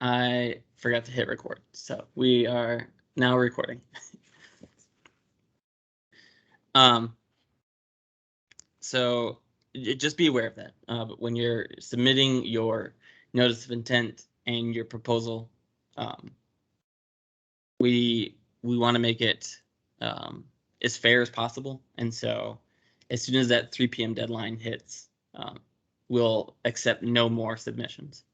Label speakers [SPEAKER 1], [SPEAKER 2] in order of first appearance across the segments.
[SPEAKER 1] I forgot to hit record, so we are now recording. So just be aware of that. But when you're submitting your notice of intent and your proposal, we want to make it as fair as possible. And so as soon as that 3 p.m. deadline hits, we'll accept no more submissions.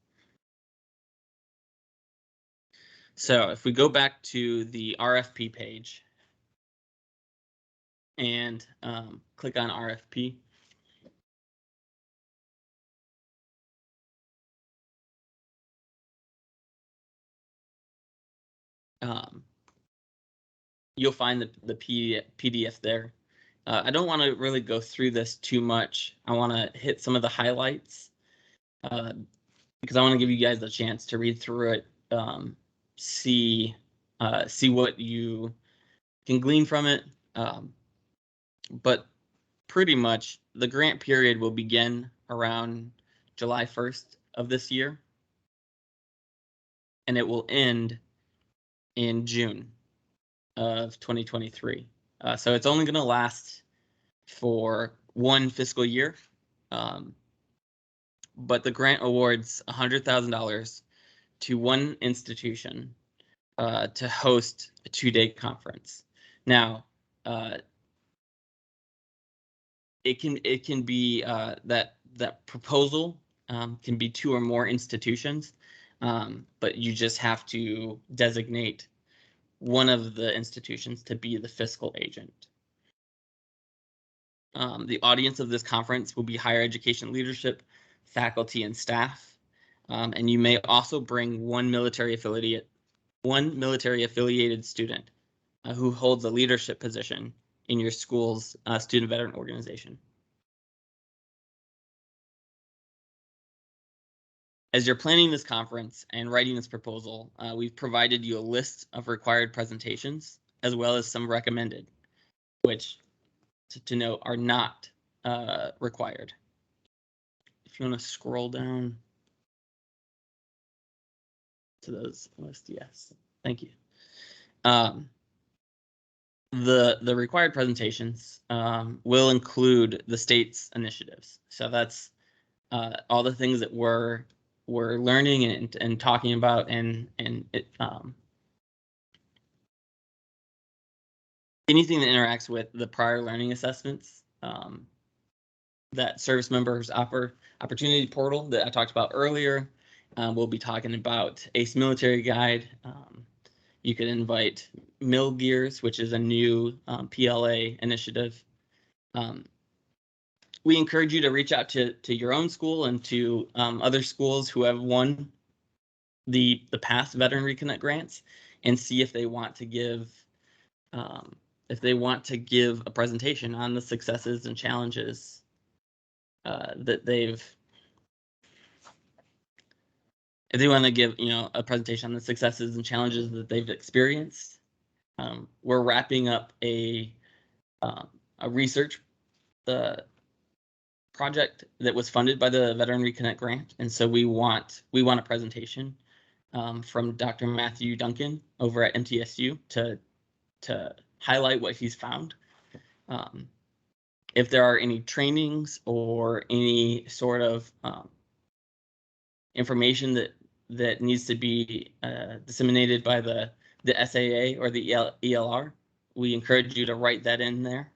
[SPEAKER 1] So if we go back to the RFP page and click on RFP, you'll find the PDF there. I don't want to really go through this too much. I want to hit some of the highlights because I want to give you guys a chance to read through it, see what you can glean from it. But pretty much the grant period will begin around July 1st of this year, and it will end in June of 2023. So it's only going to last for one fiscal year. But the grant awards $100,000 to one institution to host a 2-day conference. Now, it can be that proposal can be 2 or more institutions, but you just have to designate one of the institutions to be the fiscal agent. The audience of this conference will be higher education leadership, faculty, and staff. And you may also bring one military affiliated student who holds a leadership position in your school's student veteran organization. As you're planning this conference and writing this proposal, we've provided you a list of required presentations as well as some recommended, which to note are not required. If you want to scroll down to those lists, yes, thank you. The required presentations will include the state's initiatives. So that's all the things that we're learning and talking about, and it, anything that interacts with the prior learning assessments that service members opportunity portal that I talked about earlier. We'll be talking about ACE Military Guide. You could invite Mill Gears, which is a new PLA initiative. We encourage you to reach out to your own school and to other schools who have won the past Veteran Reconnect grants and see if they want to give a presentation on the successes and challenges that they've. If they want to give a presentation on the successes and challenges that they've experienced. We're wrapping up a research project that was funded by the Veteran Reconnect grant, and so we want a presentation from Dr. Matthew Duncan over at MTSU to highlight what he's found. If there are any trainings or any sort of information that needs to be disseminated by the SAA or the ELR, we encourage you to write that in there,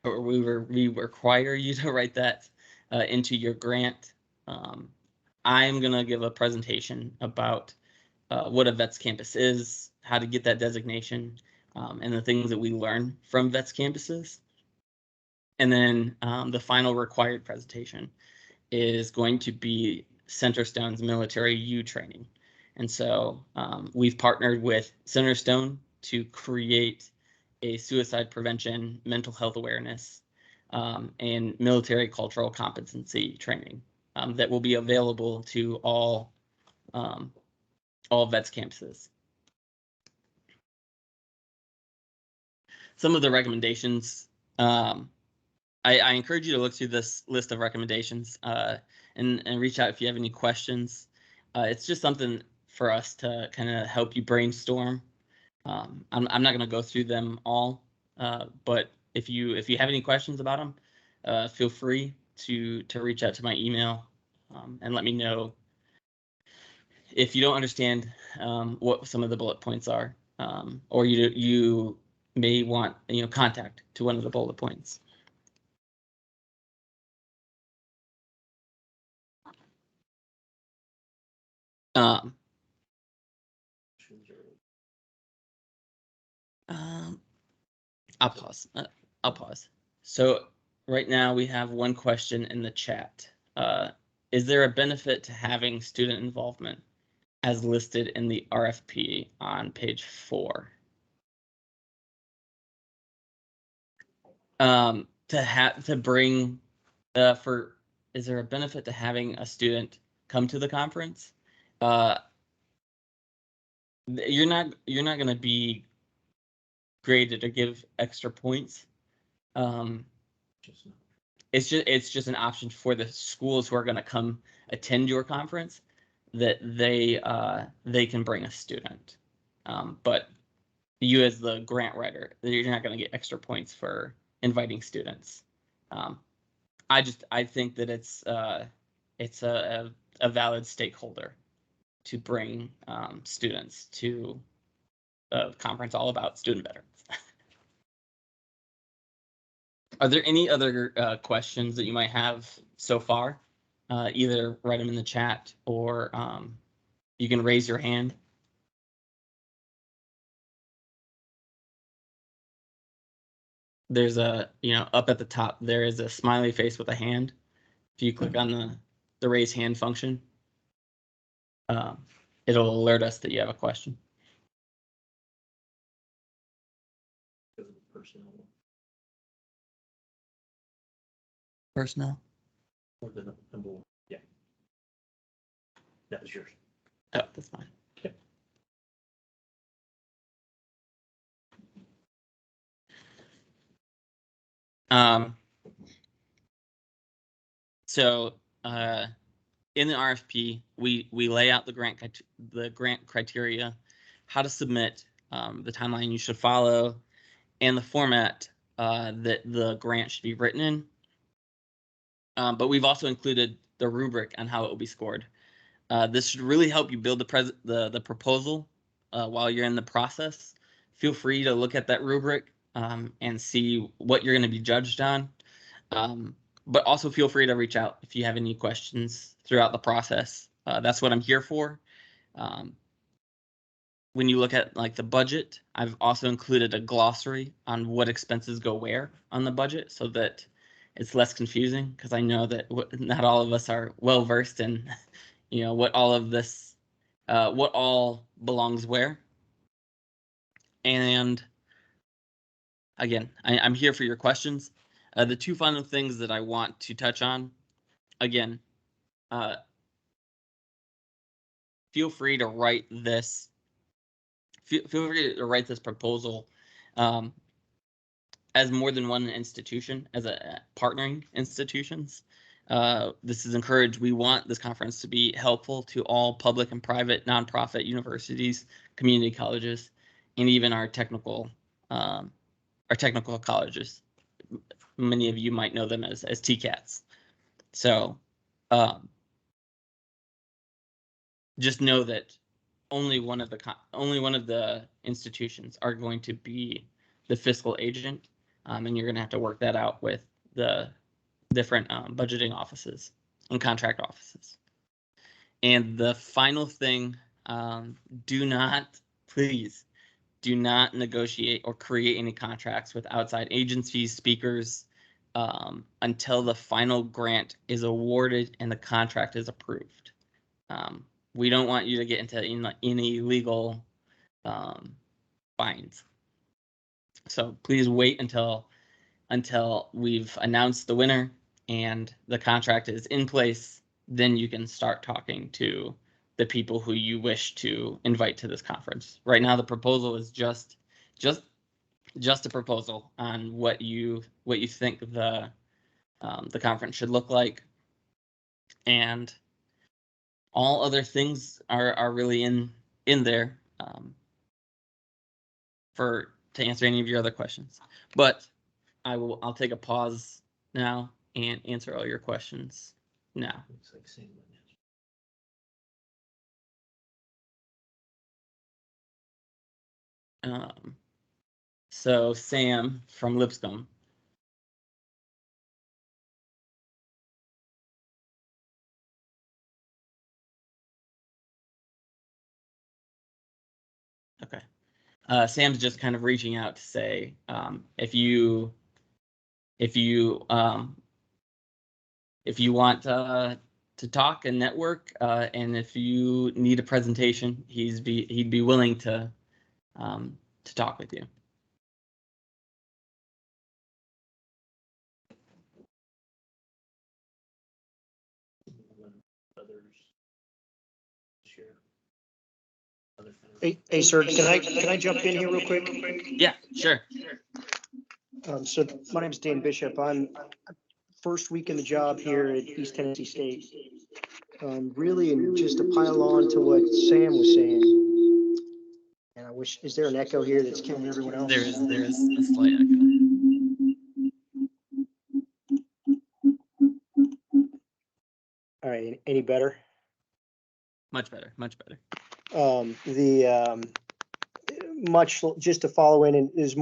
[SPEAKER 1] or we require you to write that into your grant. I'm going to give a presentation about what a VETS campus is, how to get that designation, and the things that we learn from VETS campuses. And then the final required presentation is going to be Centerstone's Military U training. And so we've partnered with Centerstone to create a suicide prevention, mental health awareness, and military cultural competency training that will be available to all VETS campuses. Some of the recommendations, I encourage you to look through this list of recommendations and reach out if you have any questions. It's just something for us to kind of help you brainstorm. I'm not going to go through them all, but if you have any questions about them, feel free to reach out to my email and let me know if you don't understand what some of the bullet points are, or you may want contact to one of the bullet points. I'll pause. I'll pause. So right now we have one question in the chat. Is there a benefit to having student involvement as listed in the RFP on page 4? To bring is there a benefit to having a student come to the conference? You're not going to be graded or give extra points. It's just an option for the schools who are going to come attend your conference that they can bring a student. But you as the grant writer, you're not going to get extra points for inviting students. I think that it's a valid stakeholder to bring students to a conference all about student veterans. Are there any other questions that you might have so far? Either write them in the chat or you can raise your hand. There's a, up at the top, there is a smiley face with a hand. If you click on the raise hand function, it'll alert us that you have a question. Personnel?
[SPEAKER 2] Or the number one. Yeah. That was yours.
[SPEAKER 1] Oh, that's fine.
[SPEAKER 2] Okay.
[SPEAKER 1] So in the RFP, we lay out the grant criteria, how to submit, the timeline you should follow, and the format that the grant should be written in. But we've also included the rubric on how it will be scored. This should really help you build the proposal while you're in the process. Feel free to look at that rubric and see what you're going to be judged on. But also feel free to reach out if you have any questions throughout the process. That's what I'm here for. When you look at like the budget, I've also included a glossary on what expenses go where on the budget so that it's less confusing, because I know that not all of us are well versed in what all of this, what all belongs where. And again, I'm here for your questions. The two final things that I want to touch on, again, feel free to write this. Feel free to write this proposal as more than one institution, as a partnering institutions. This is encouraged. We want this conference to be helpful to all public and private nonprofit universities, community colleges, and even our technical colleges. Many of you might know them as TCATs. So just know that only one of the institutions are going to be the fiscal agent, and you're going to have to work that out with the different budgeting offices and contract offices. And the final thing, please do not negotiate or create any contracts with outside agencies, speakers, until the final grant is awarded and the contract is approved. We don't want you to get into any legal binds. So please wait until we've announced the winner and the contract is in place. Then you can start talking to the people who you wish to invite to this conference. Right now, the proposal is just a proposal on what you think the conference should look like, and all other things are really in there to answer any of your other questions. But I'll take a pause now and answer all your questions now.
[SPEAKER 2] Looks like same one.
[SPEAKER 1] So Sam from Lipscomb. Okay. Sam's just kind of reaching out to say, if you want to talk and network, and if you need a presentation, he'd be willing to talk with you.
[SPEAKER 2] Others share.
[SPEAKER 3] Hey, sir, can I jump in here real quick?
[SPEAKER 1] Yeah, sure.
[SPEAKER 3] So my name's Dan Bishop. I'm first week in the job here at East Tennessee State. Really, and just to pile on to what Sam was saying, and I wish, is there an echo here that's killing everyone else?
[SPEAKER 1] There is a slight echo.
[SPEAKER 3] All right, any better?
[SPEAKER 1] Much better, much better.
[SPEAKER 3] Much just to follow in and is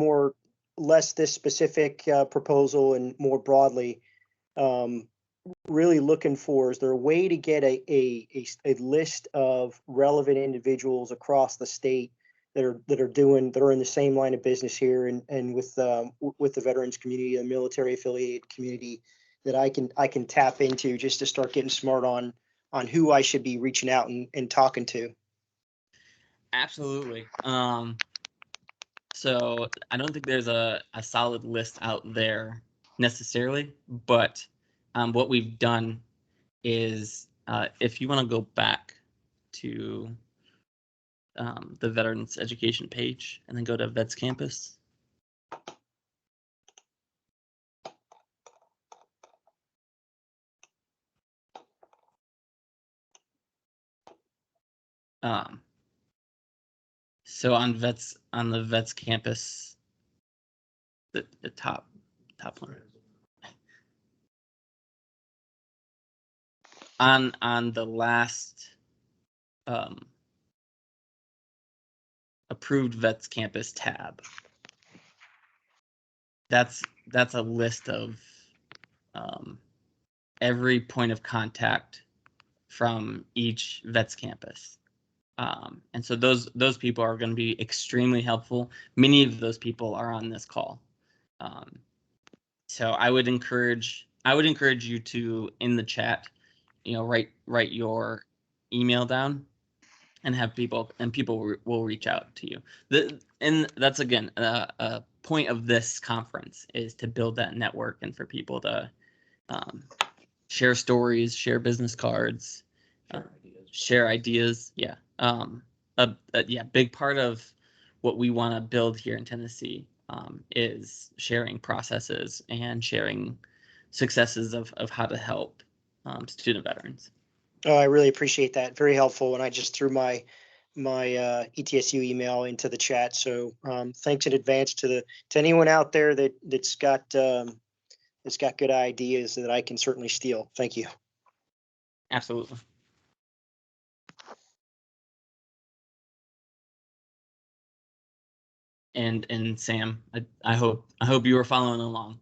[SPEAKER 3] less this specific proposal and more broadly, really looking for, is there a way to get a list of relevant individuals across the state that are in the same line of business here and with the veterans community, the military affiliated community, that I can tap into just to start getting smart on who I should be reaching out and talking to?
[SPEAKER 1] Absolutely. So I don't think there's a solid list out there necessarily, but what we've done is, if you want to go back to the Veterans Education page and then go to Vets Campus. So on the Vets Campus, the top one. On the last approved Vets Campus tab, that's a list of every point of contact from each Vets Campus. And so those people are going to be extremely helpful. Many of those people are on this call. So I would encourage you to, in the chat, write your email down and have people will reach out to you. And that's, again, a point of this conference, is to build that network and for people to share stories, share business cards, share ideas. Yeah. Big part of what we want to build here in Tennessee is sharing processes and sharing successes of how to help student veterans.
[SPEAKER 3] Oh, I really appreciate that. Very helpful. And I just threw my ETSU email into the chat. So thanks in advance to anyone out there that's got good ideas that I can certainly steal. Thank you.
[SPEAKER 1] Absolutely. And Sam, I hope you were following along.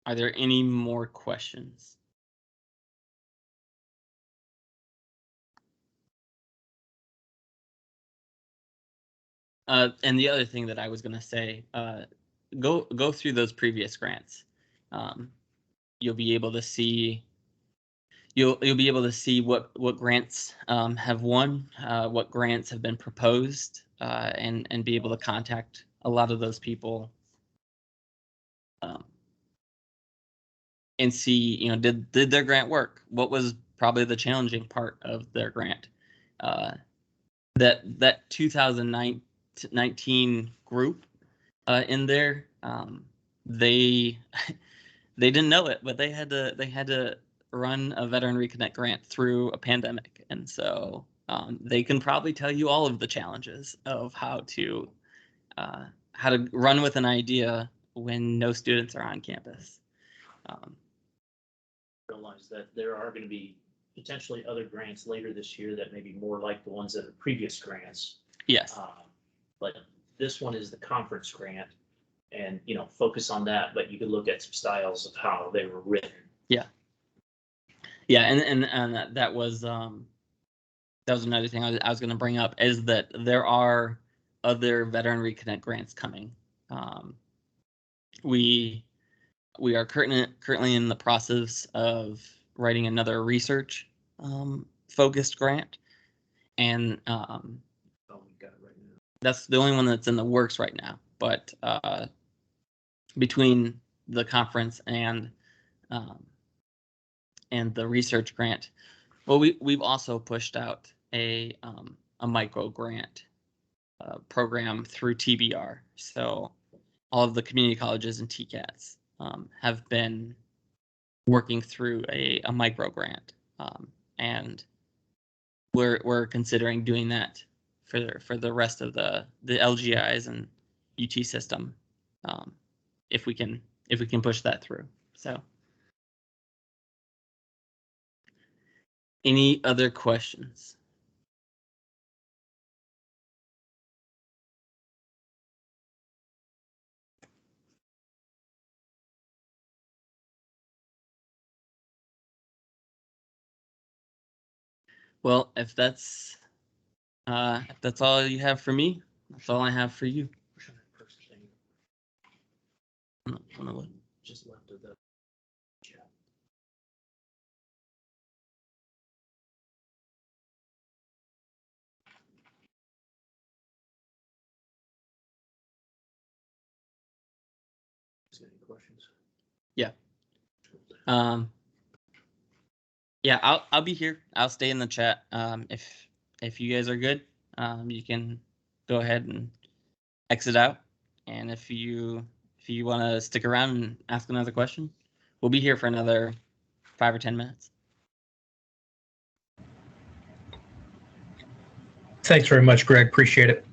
[SPEAKER 1] Are there any more questions? And the other thing that I was going to say, go through those previous grants. You'll be able to see what grants have won, what grants have been proposed, and be able to contact a lot of those people and see, did their grant work? What was probably the challenging part of their grant? That 2019 group in there, they they didn't know it, but they had to run a Veteran Reconnect grant through a pandemic, and so they can probably tell you all of the challenges of how to run with an idea when no students are on campus.
[SPEAKER 2] Realize that there are going to be potentially other grants later this year that may be more like the ones that are previous grants.
[SPEAKER 1] Yes.
[SPEAKER 2] But this one is the conference grant, and focus on that. But you could look at some styles of how they were written.
[SPEAKER 1] Yeah, and that was another thing I was going to bring up, is that there are other Veteran Reconnect grants coming. We are currently in the process of writing another research focused grant, and
[SPEAKER 2] Oh, we got it right now.
[SPEAKER 1] that's the only one that's in the works right now. But between the conference and the research grant, well, we've also pushed out a micro grant program through TBR. So all of the community colleges and TCATs have been working through a micro grant, and we're considering doing that for the rest of the LGIs and UT system, if we can push that through. So, any other questions? Well, if that's all you have for me, that's all I have for you.
[SPEAKER 2] Push on that first thing.
[SPEAKER 1] On the what?
[SPEAKER 2] Just left of the chat. Is there any questions?
[SPEAKER 1] Yeah. Yeah, I'll be here. I'll stay in the chat. If you guys are good, you can go ahead and exit out. And if you want to stick around and ask another question, we'll be here for another 5 or 10 minutes.
[SPEAKER 4] Thanks very much, Greg. Appreciate it.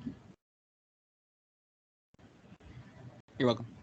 [SPEAKER 1] You're welcome.